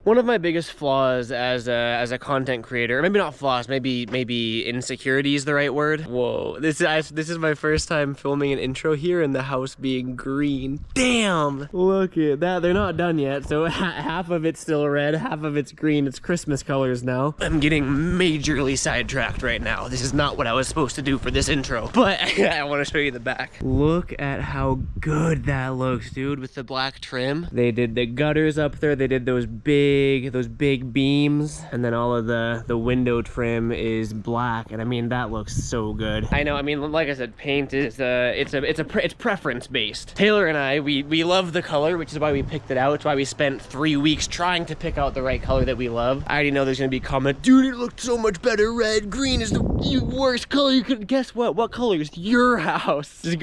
One of my biggest flaws as a content creator, maybe not flaws, maybe insecurity is the right word. Whoa, this is my first time filming an intro here and the house being green. Damn, look at that. They're not done yet, so half of it's still red, half of it's green. It's Christmas colors now. I'm getting majorly sidetracked right now. This is not what I was supposed to do for this intro, but I want to show you the back. Look at how good that looks, dude, with the black trim. They did the gutters up there. They did those big beams, and then all of the window trim is black, and I mean that looks so good. I know, I mean, like I said, paint is it's preference based. Taylor and I, we love the color, which is why we picked it out. It's why we spent 3 weeks trying to pick out the right color that we love. I already know there's gonna be a comment, dude, it looked so much better red. Green is the worst color you could. Guess what color is your house? Just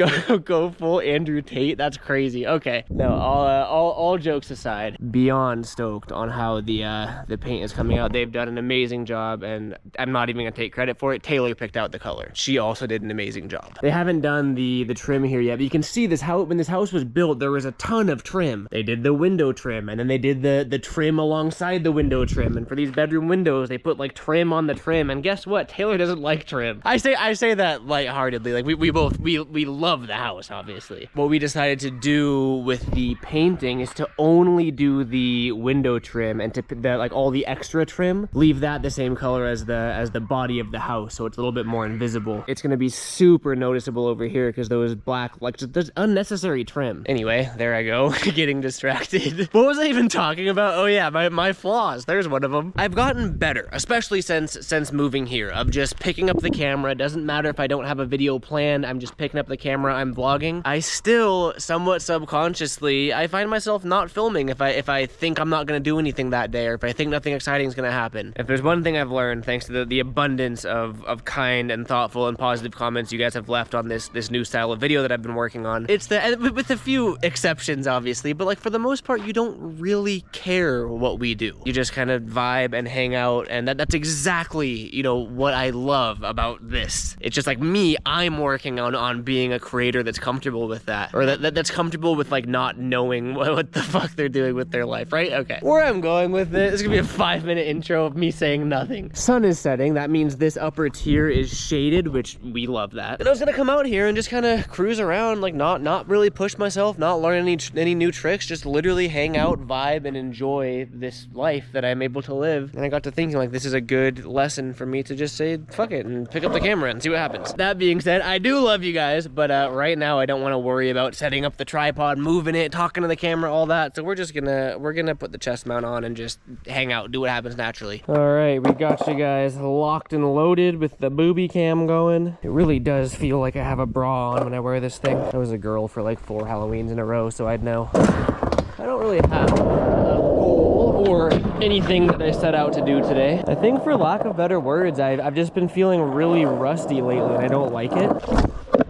go full Andrew Tate. That's crazy. Okay, no, all jokes aside, beyond stoked on how the paint is coming out. They've done an amazing job, and I'm not even gonna take credit for it. Taylor picked out the color. She also did an amazing job. They haven't done the trim here yet, but you can see this house. When this house was built, there was a ton of trim. They did the window trim, and then they did the trim alongside the window trim, and for these bedroom windows they put like trim on the trim. And guess what? Taylor doesn't like trim. I say that lightheartedly. Like we both love the house, obviously. What we decided to do with the painting is to only do the window trim, and to like all the extra trim, leave that the same color as the body of the house, so it's a little bit more invisible. It's gonna be super noticeable over here because those black, like, there's unnecessary trim. Anyway, there I go, getting distracted. What was I even talking about? Oh yeah, my flaws. There's one of them. I've gotten better, especially since moving here, of just picking up the camera. It doesn't matter if I don't have a video planned. I'm just picking up the camera. I'm vlogging. I still, somewhat subconsciously, I find myself not filming if I think I'm not gonna do anything that day, or if I think nothing exciting is gonna happen. If there's one thing I've learned, thanks to the abundance of kind and thoughtful and positive comments you guys have left on this new style of video that I've been working on, it's with a few exceptions, obviously, but like for the most part, you don't really care what we do. You just kind of vibe and hang out, and that's exactly, you know, what I love about this. It's just like me, I'm working on being a creator that's comfortable with that, or that's comfortable with like not knowing what the fuck they're doing with their life, right? Okay. Where I'm going with this is gonna be a 5-minute intro of me saying nothing. Sun is setting. That means this upper tier is shaded, which we love that. And I was gonna come out here and just kind of cruise around, like not really push myself, not learn any new tricks, just literally hang out, vibe, and enjoy this life that I'm able to live. And I got to thinking, like, this is a good lesson for me to just say fuck it and pick up the camera and see what happens. That being said, I do love you guys, but right now I don't want to worry about setting up the tripod, moving it, talking to the camera, all that. So we're gonna put the chest mount on and just hang out, do what happens naturally. All right, we got you guys locked and loaded with the booby cam going. It really does feel like I have a bra on when I wear this thing. I was a girl for like 4 Halloweens in a row, so I'd know. I don't really have a goal or anything that I set out to do today. I think, for lack of better words, I've just been feeling really rusty lately, and I don't like it.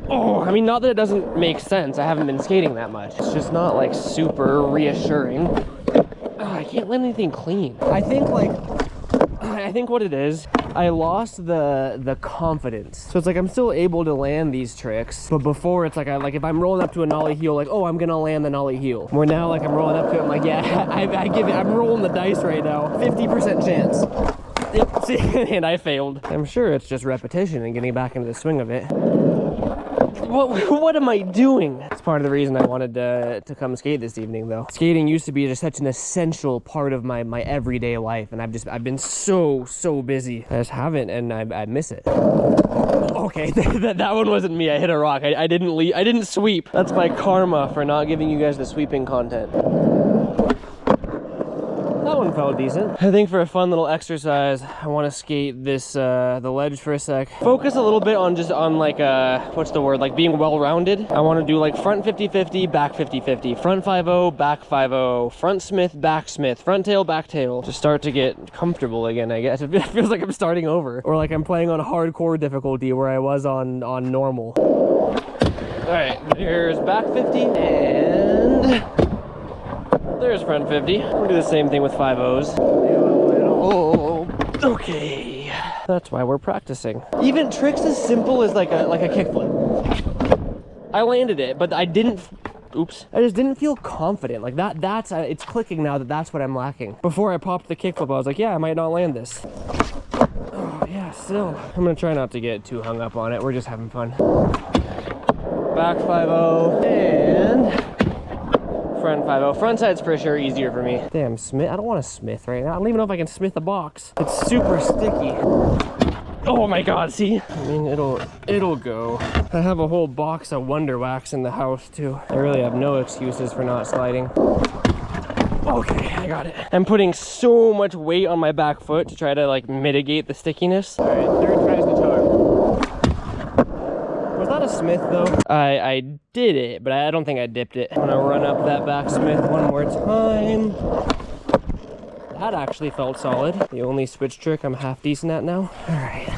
Oh, I mean, not that it doesn't make sense. I haven't been skating that much. It's just not like super reassuring. Oh, I can't let anything clean. I think what it is, I lost the confidence. So it's like I'm still able to land these tricks, but before it's like if I'm rolling up to a nollie heel, like, oh, I'm gonna land the nollie heel. Where now, like, I'm rolling up to it, I'm like, yeah, I'm rolling the dice right now. 50% chance. Yep, see, and I failed. I'm sure it's just repetition and getting back into the swing of it. What am I doing? It's part of the reason I wanted to come skate this evening, though. Skating used to be just such an essential part of my everyday life, and I've been so busy. I just haven't, and I miss it. Okay, that one wasn't me. I hit a rock. I didn't sweep. That's my karma for not giving you guys the sweeping content. That one felt decent. I think for a fun little exercise, I want to skate this the ledge for a sec. Focus a little bit on like what's the word, like being well-rounded. I want to do like front 50-50, back 50-50, front 5-0, back 5-0, front smith, back smith, front tail, back tail. Just start to get comfortable again, I guess. It feels like I'm starting over, or like I'm playing on hardcore difficulty where I was on normal. All right, there's back 50 and there's front 50. We'll do the same thing with 5-0s. Oh, okay. That's why we're practicing. Even tricks as simple as like a kickflip. I landed it, but I didn't oops. I just didn't feel confident. Like that's it's clicking now that that's what I'm lacking. Before I popped the kickflip, I was like, yeah, I might not land this. Oh yeah, still. I'm gonna try not to get too hung up on it. We're just having fun. Back 5-0 and front 5-0. Front side's for sure easier for me. Damn, Smith. I don't want to Smith right now. I don't even know if I can Smith the box. It's super sticky. Oh my God, see? I mean, it'll go. I have a whole box of Wonder Wax in the house too. I really have no excuses for not sliding. Okay, I got it. I'm putting so much weight on my back foot to try to like mitigate the stickiness. All right, third tries the charm. Was that a Smith though? I did it, but I don't think I dipped it. I'm gonna run up that back Smith one more time. That actually felt solid. The only switch trick I'm half decent at now. All right.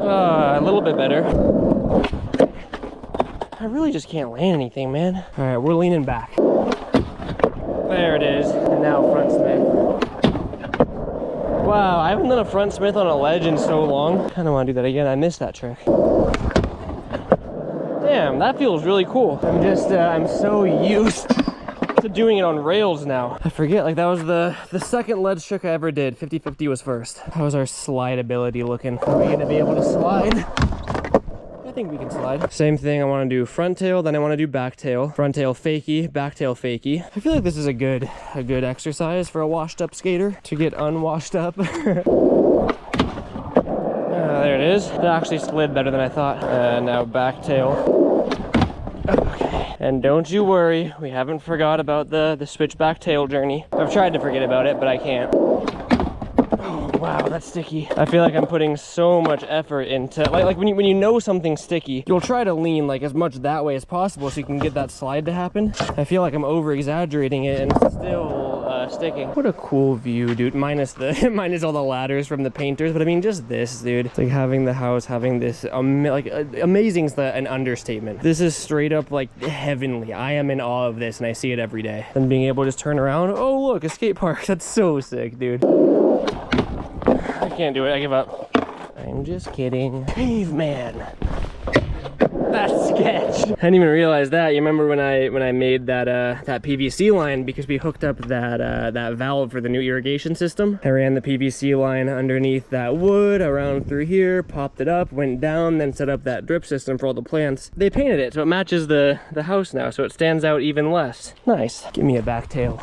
A little bit better. I really just can't land anything, man. All right, we're leaning back. There it is. And now front Smith. Wow, I haven't done a front Smith on a ledge in so long. I don't want to do that again. I missed that trick. Damn, that feels really cool. I'm so used to doing it on rails now. I forget, like that was the second ledge trick I ever did. 50-50 was first. How's our slide ability looking? Are we gonna be able to slide? I think we can slide. Same thing, I wanna do front tail, then I wanna do back tail. Front tail fakie, back tail fakie. I feel like this is a good exercise for a washed up skater to get unwashed up. There it is. It actually slid better than I thought. Now back tail. Okay. And don't you worry, we haven't forgot about the switchback tail journey. I've tried to forget about it, but I can't. Oh, wow, that's sticky. I feel like I'm putting so much effort into, like when you know something's sticky, you'll try to lean like as much that way as possible so you can get that slide to happen. I feel like I'm over exaggerating it and it's still sticking. What a cool view, dude. Minus all the ladders from the painters, but I mean just this, dude. It's like having the house, having this amazing's an understatement. This is straight up like heavenly. I am in awe of this and I see it every day. And being able to just turn around, oh look, a skate park. That's so sick, dude. I can't do it, I give up. I'm just kidding. Caveman. That's sketch. I didn't even realize that. You remember when I made that PVC line because we hooked up that valve for the new irrigation system. I ran the PVC line underneath that wood around through here, popped it up, went down, then set up that drip system for all the plants. They painted it so it matches the house now, so it stands out even less. Nice. Give me a back tail.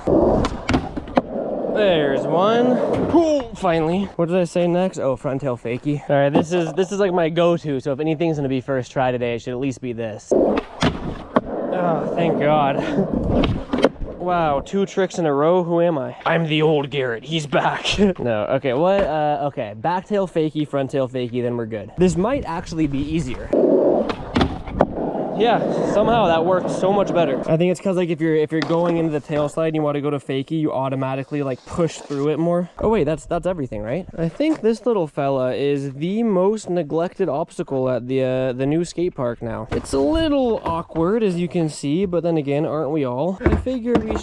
There's one. Ooh, finally. What did I say next? Oh, front tail fakie. All right, this is like my go-to. So if anything's gonna be first try today, it should at least be this. Oh, thank God. Wow, 2 tricks in a row. Who am I? I'm the old Garrett. He's back. No, okay, what? Okay, back tail fakie, front tail fakie, then we're good. This might actually be easier. Yeah, somehow that worked so much better. I think it's because like if you're going into the tail slide and you want to go to fakie, you automatically like push through it more. Oh wait, that's everything, right? I think this little fella is the most neglected obstacle at the new skate park now. It's a little awkward as you can see, but then again, aren't we all? I figure we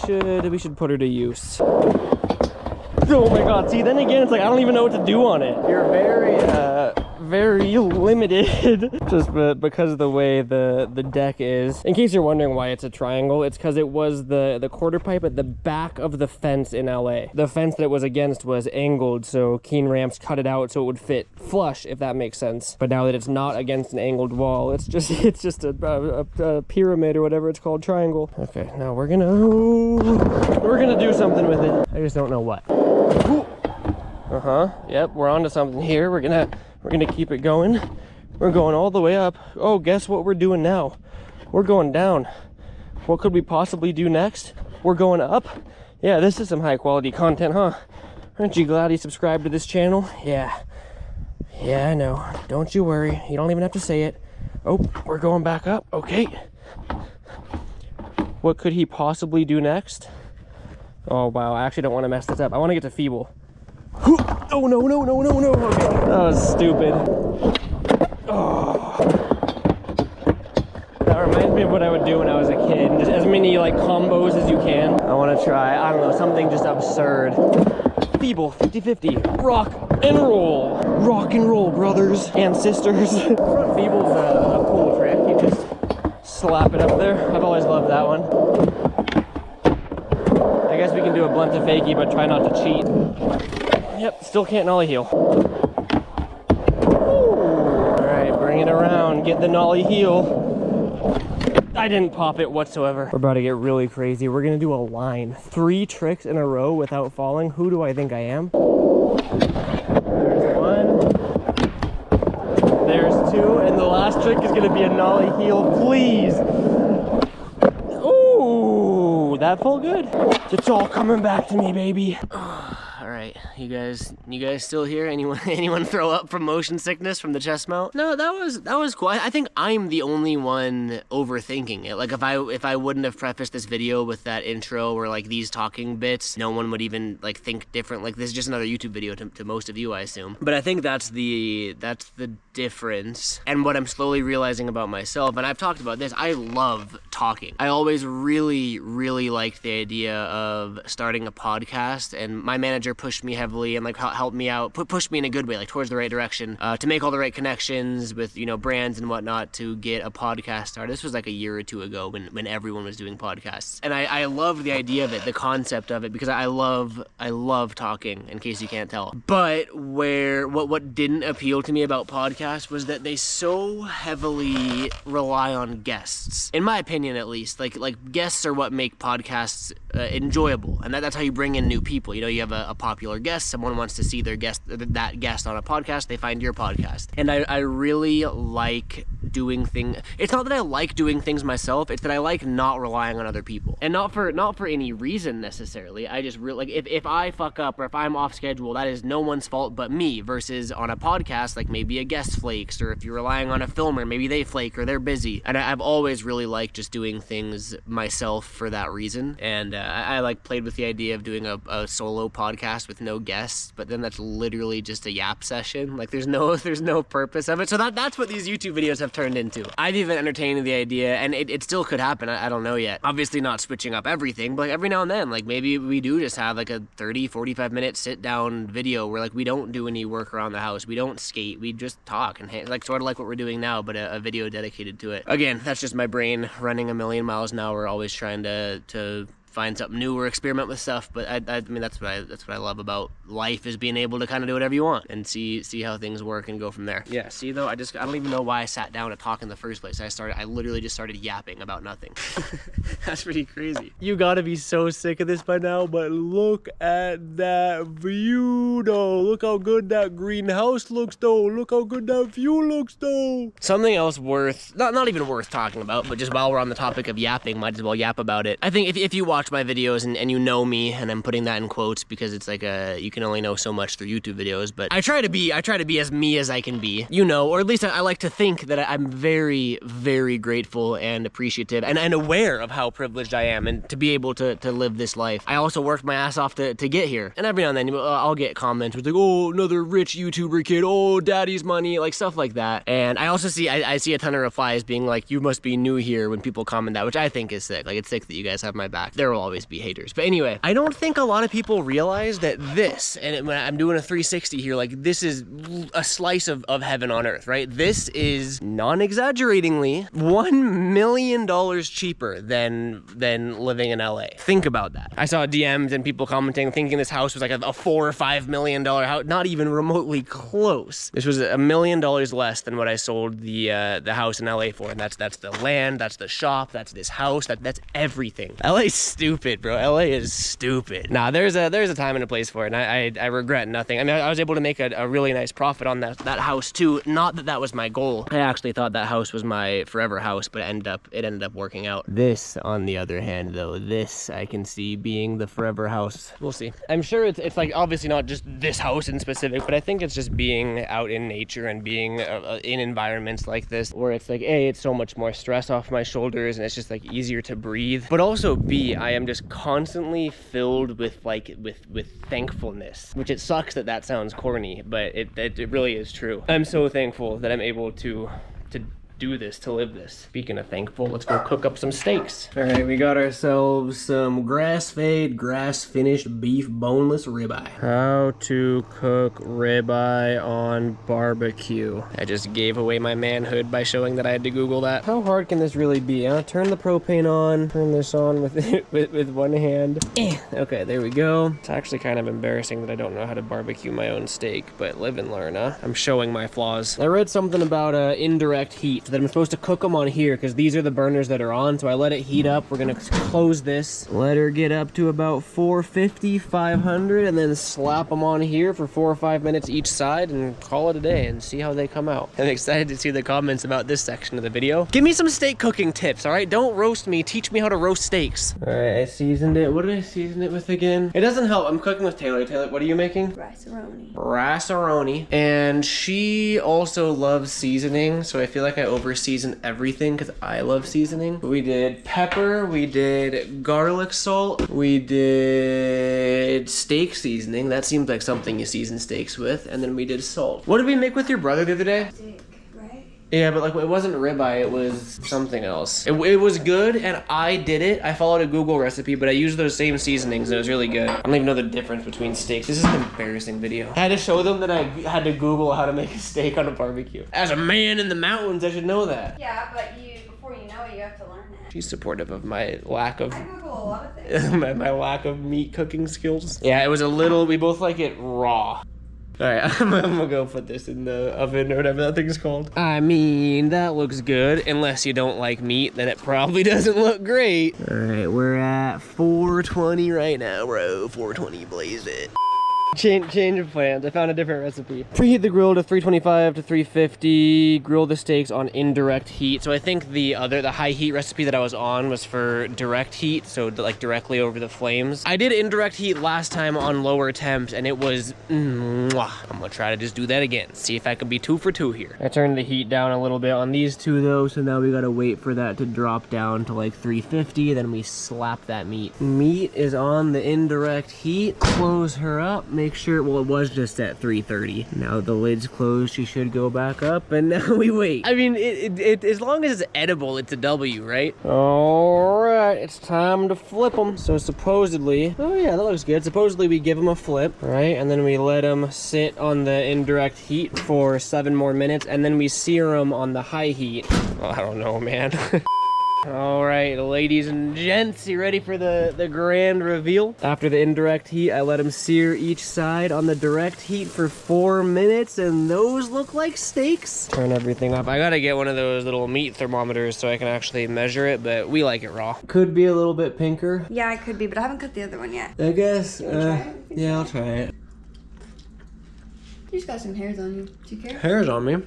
should put her to use. Oh my God, see, then again, it's like I don't even know what to do on it. You're very limited just because of the way the deck is. In case you're wondering why it's a triangle, it's because it was the quarter pipe at the back of the fence in LA. The fence that it was against was angled, so Keen Ramps cut it out so it would fit flush, if that makes sense. But now that it's not against an angled wall, it's just a pyramid or whatever it's called, triangle. Okay, now we're gonna do something with it. I just don't know what. Yep, we're onto something here. We're gonna keep it going. We're going all the way up. Oh, guess what we're doing now? We're going down. What could we possibly do next? We're going up. Yeah, this is some high quality content, huh? Aren't you glad you subscribed to this channel? Yeah, I know. Don't you worry. You don't even have to say it. Oh, we're going back up. Okay. What could he possibly do next? Oh, wow. I actually don't want to mess this up. I want to get to feeble. Oh, no. Okay. That was stupid. Oh. That reminds me of what I would do when I was a kid. Just as many like combos as you can. I want to try, I don't know, something just absurd. Feeble, 50-50, rock and roll. Rock and roll, brothers and sisters. Front feeble's a cool trick. You just slap it up there. I've always loved that one. I guess we can do a blunt to fakie, but try not to cheat. Yep, still can't nollie heel. All right, bring it around, get the nollie heel. I didn't pop it whatsoever. We're about to get really crazy. We're gonna do a line. 3 tricks in a row without falling. Who do I think I am? There's 1. There's 2. And the last trick is gonna be a nollie heel, please. Ooh, that felt good. It's all coming back to me, baby. All right, you guys still here? Anyone throw up from motion sickness from the chest mount? No, that was cool. I think I'm the only one overthinking it. Like if I wouldn't have prefaced this video with that intro or like these talking bits, no one would even like think different. Like this is just another YouTube video to most of you, I assume. But I think that's the difference, and what I'm slowly realizing about myself. And I've talked about this. I love talking. I always really liked the idea of starting a podcast, and my manager pushed me heavily and like helped me out, pushed me in a good way, like towards the right direction, to make all the right connections with, you know, brands and whatnot to get a podcast started. This was like a year or 2 ago when everyone was doing podcasts, and I loved the idea of it, the concept of it, because I love talking, in case you can't tell. But what didn't appeal to me about podcasts was that they so heavily rely on guests, in my opinion at least. Like guests are what make podcasts enjoyable, and that's how you bring in new people. You know, you have a popular guest, someone wants to see that guest on a podcast, they find your podcast. And I really like doing things. It's not that I like doing things myself, it's that I like not relying on other people, and not for any reason necessarily. I just really like, if I fuck up or if I'm off schedule, that is no one's fault but me, versus on a podcast, like maybe a guest flakes, or if you're relying on a filmer, maybe they flake or they're busy. And I've always really liked just doing things myself for that reason. And I like played with the idea of doing a solo podcast with no guests, but then that's literally just a yap session. Like there's no purpose of it. So that's what these YouTube videos have turned into. I've even entertained the idea, and it still could happen, I don't know yet. Obviously not switching up everything, but like every now and then, like maybe we do just have like a 30-45 minute sit down video where like we don't do any work around the house, we don't skate, we just talk, and like sort of like what we're doing now, but a video dedicated to it. Again, that's just my brain running a million miles an hour, always trying to find something new or experiment with stuff. But I mean, that's what I love about life, is being able to kind of do whatever you want and see how things work and go from there. Yeah, see though, I don't even know why I sat down to talk in the first place. I literally just started yapping about nothing. That's pretty crazy. You gotta be so sick of this by now, but look at that view though. Look how good that greenhouse looks though. Look how good that view looks though. Something else worth, not even worth talking about, but just while we're on the topic of yapping, might as well yap about it. I think if you watch my videos and you know me, and I'm putting that in quotes because it's like you can only know so much through YouTube videos, but I try to be as me as I can be, you know, or at least I like to think that I'm very grateful and appreciative and aware of how privileged I am and to be able to live this life. I also worked my ass off to get here, and every now and then I'll get comments with like, oh, another rich YouTuber kid, oh, daddy's money, like stuff like that. And I also see I see a ton of replies being like, you must be new here, when people comment that, which I think is sick. Like, it's sick that you guys have my back. There will always be haters. But anyway, I don't think a lot of people realize that this, and when I'm doing a 360 here, like this is a slice of heaven on earth, right? This is, non-exaggeratingly, $1 million cheaper than living in LA. Think about that. I saw DMs and people commenting thinking this house was like a $4 or $5 million house. Not even remotely close. This was $1 million less than what I sold the house in LA for, and that's the land, that's the shop, that's this house, that's everything. LA's stupid, bro. LA is stupid. Nah, there's a time and a place for it, and I regret nothing. I mean, I was able to make a really nice profit on that house too. Not that was my goal. I actually thought that house was my forever house, but it ended up working out. This, on the other hand, though, this I can see being the forever house. We'll see. I'm sure it's like obviously not just this house in specific, but I think it's just being out in nature and being in environments like this, where it's like, A, it's so much more stress off my shoulders and it's just like easier to breathe, but also B, I am just constantly filled with thankfulness, which it sucks that sounds corny, but it really is true. I'm so thankful that I'm able to do this to live this. Speaking of thankful, let's go cook up some steaks. All right, we got ourselves some grass-fed, grass-finished beef boneless ribeye. How to cook ribeye on barbecue. I just gave away my manhood by showing that I had to Google that. How hard can this really be? Turn the propane on, turn this on with one hand. Okay, there we go. It's actually kind of embarrassing that I don't know how to barbecue my own steak, but live and learn, huh? I'm showing my flaws. I read something about indirect heat, so that I'm supposed to cook them on here because these are the burners that are on, so I let it heat up. We're gonna close this, let her get up to about 450, 500, and then slap them on here for 4 or 5 minutes each side and call it a day and see how they come out. I'm excited to see the comments about this section of the video. Give me some steak cooking tips, all right? Don't roast me, teach me how to roast steaks. All right, I seasoned it. What did I season it with again? It doesn't help. I'm cooking with Taylor. Taylor, what are you making? Rice-a-roni. Rice-a-roni. And she also loves seasoning, so I feel like I over-season everything because I love seasoning. We did pepper, we did garlic salt, we did steak seasoning. That seems like something you season steaks with. And then we did salt. What did we make with your brother the other day? Steak, right? Yeah, but like it wasn't ribeye, it was something else. It was good, and I did it. I followed a Google recipe, but I used those same seasonings, and it was really good. I don't even know the difference between steaks. This is an embarrassing video. I had to show them that I had to Google how to make a steak on a barbecue. As a man in the mountains, I should know that. Yeah, but before you know it, you have to learn it. She's supportive of my lack of I Google a lot of things. my lack of meat cooking skills. Yeah, it was a little. We both like it raw. All right, I'm gonna go put this in the oven or whatever that thing's called. I mean, that looks good. Unless you don't like meat, then it probably doesn't look great. All right, we're at 420 right now, bro. 420, blaze it. Change of plans. I found a different recipe. Preheat the grill to 325 to 350. Grill the steaks on indirect heat. So I think the high heat recipe that I was on was for direct heat, so like directly over the flames. I did indirect heat last time on lower temps, and it was mwah. I'm gonna try to just do that again. See if I can be 2 for 2 here. I turned the heat down a little bit on these two though, so now we gotta wait for that to drop down to like 350. Then we slap that meat. Meat is on the indirect heat. Close her up. Make sure, well, it was just at 330. Now the lid's closed, she should go back up, and now we wait. I mean, as long as it's edible, it's a W, right? All right, it's time to flip them. So supposedly, oh yeah, that looks good. Supposedly we give them a flip, right? And then we let them sit on the indirect heat for 7 more minutes, and then we sear them on the high heat. Well, I don't know, man. All right, ladies and gents, you ready for the grand reveal? After the indirect heat, I let them sear each side on the direct heat for 4 minutes, and those look like steaks. Turn everything up. I gotta get one of those little meat thermometers so I can actually measure it, but we like it raw. Could be a little bit pinker. Yeah, it could be, but I haven't cut the other one yet. I guess, yeah, I'll try it. You just got some hairs on you. Do you care? Hairs on me?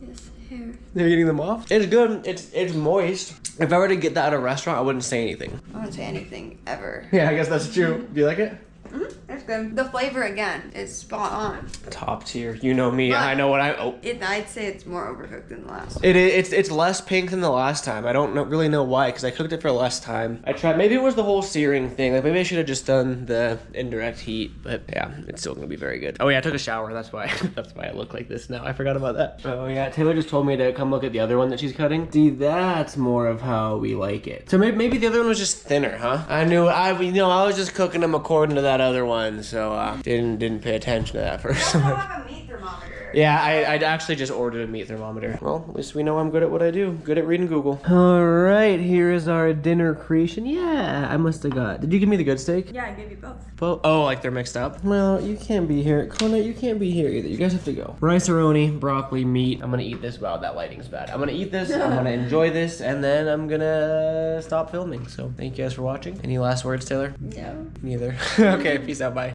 Yes, hair. You're getting them off? It's good. It's moist. If I were to get that at a restaurant, I wouldn't say anything. I wouldn't say anything ever. Yeah, I guess that's true. Do you like it? It's good. The flavor again is spot on. Top tier. You know me. But I know what I'd say it's more overcooked than the last one. It's less pink than the last time. I don't really know why, because I cooked it for less time. I tried. Maybe it was the whole searing thing. Like maybe I should have just done the indirect heat. But yeah, it's still gonna be very good. Oh yeah, I took a shower. That's why. That's why I look like this now. I forgot about that. Oh yeah, Taylor just told me to come look at the other one that she's cutting. See, that's more of how we like it. So maybe the other one was just thinner, huh? I was just cooking them according to that other one. So didn't pay attention to that first. You don't have a meat thermometer. Yeah, I'd actually just ordered a meat thermometer. Well, at least we know I'm good at what I do. Good at reading Google. All right, here is our dinner creation. Yeah, I must have got. Did you give me the good steak? Yeah, I gave you both. Oh, like they're mixed up? Well, you can't be here. Kona, you can't be here either. You guys have to go. Rice-a-roni, broccoli, meat. I'm gonna eat this. Wow, that lighting's bad. I'm gonna eat this. I'm gonna enjoy this, and then I'm gonna stop filming. So thank you guys for watching. Any last words, Taylor? No. Neither. Okay, peace out. Bye.